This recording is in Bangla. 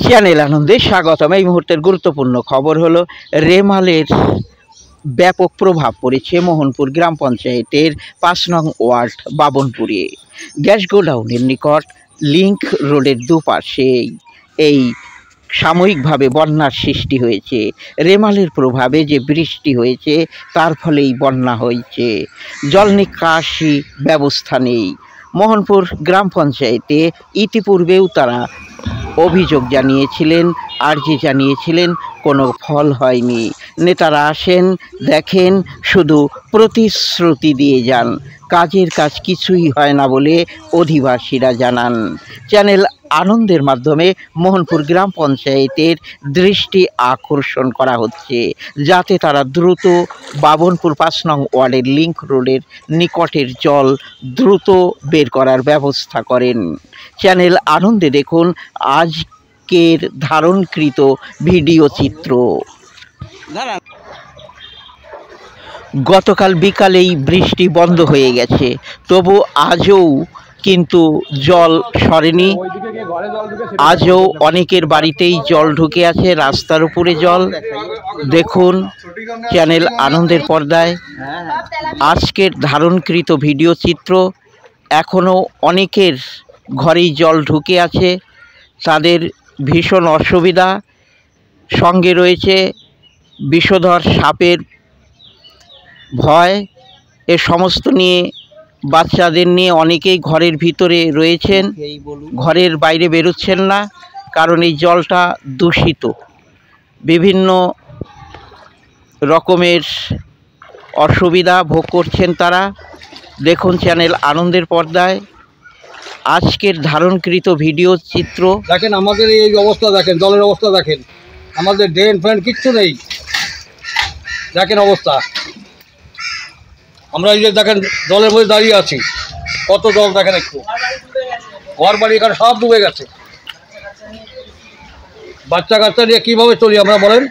চ্যানেল আনন্দে স্বাগতম। এই মুহূর্তের গুরুত্বপূর্ণ খবর হলো রেমালের ব্যাপক প্রভাব পড়েছে মোহনপুর গ্রাম পঞ্চায়েতের ৫ নং ওয়ার্ড বাবনপুরে। গ্যাস গোডাউনের নিকট লিংক রোডের দুপাশে এই সাময়িকভাবে বন্যার সৃষ্টি হয়েছে। রেমালের প্রভাবে যে বৃষ্টি হয়েছে তার ফলেই বন্যা হয়েছে। জল নিকাশি ব্যবস্থা নেই। মোহনপুর গ্রাম পঞ্চায়েতে ইতিপূর্বেও তারা অভিযোগ জানিয়েছিলেন, আর্জি জানিয়েছিলেন, কোনো ফল হয়নি। নেতারা আসেন, দেখেন, শুধু প্রতিশ্রুতি দিয়ে যান, কাজের কাজ কিছুই হয় না বলে অধিবাসীরা জানান। চ্যানেল আনন্দের মাধ্যমে মোহনপুর গ্রাম পঞ্চায়েতের দৃষ্টি আকর্ষণ করা হচ্ছে, যাতে তারা দ্রুত বাবনপুর ৫ নং ওয়ার্ডের লিংক রোডের নিকটের জল দ্রুত বের করার ব্যবস্থা করেন। চ্যানেল আনন্দে দেখুন আজকের ধারণকৃত ভিডিও চিত্র। গতকাল বিকালেই বৃষ্টি বন্ধ হয়ে গেছে, তবু আজও কিন্তু জল সরেনি। আজও অনেকের বাড়িতেই জল ঢুকে আছে, রাস্তার উপরে জল। দেখুন চ্যানেল আনন্দের পর্দায় আজকের ধারণকৃত ভিডিও চিত্র। এখনও অনেকের ঘরেই জল ঢুকে আছে, তাদের ভীষণ অসুবিধা। সঙ্গে রয়েছে বিষধর সাপের ভয়। এ সমস্ত নিয়ে বাচ্চাদের নিয়ে অনেকেই ঘরের ভিতরে রয়েছেন, ঘরের বাইরে বেরোচ্ছেন না, কারণ এই জলটা দূষিত। বিভিন্ন রকমের অসুবিধা ভোগ করছেন তারা। দেখুন চ্যানেল আনন্দের পর্দায় আজকের ধারণকৃত ভিডিও চিত্র। দেখেন আমাদের এই অবস্থা, দেখেন জলের অবস্থা, দেখেন আমাদের ড্রেন ফ্রেন কিচ্ছু নেই। দেখেন অবস্থা, আমরা এই যে দেখেন জলের মধ্যে দাঁড়িয়ে আছি, কত জল দেখেন। একটু ঘর বাড়ি এখানে সব ডুবে গেছে। বাচ্চা কাচ্চা নিয়ে কীভাবে চলি আমরা বলেন?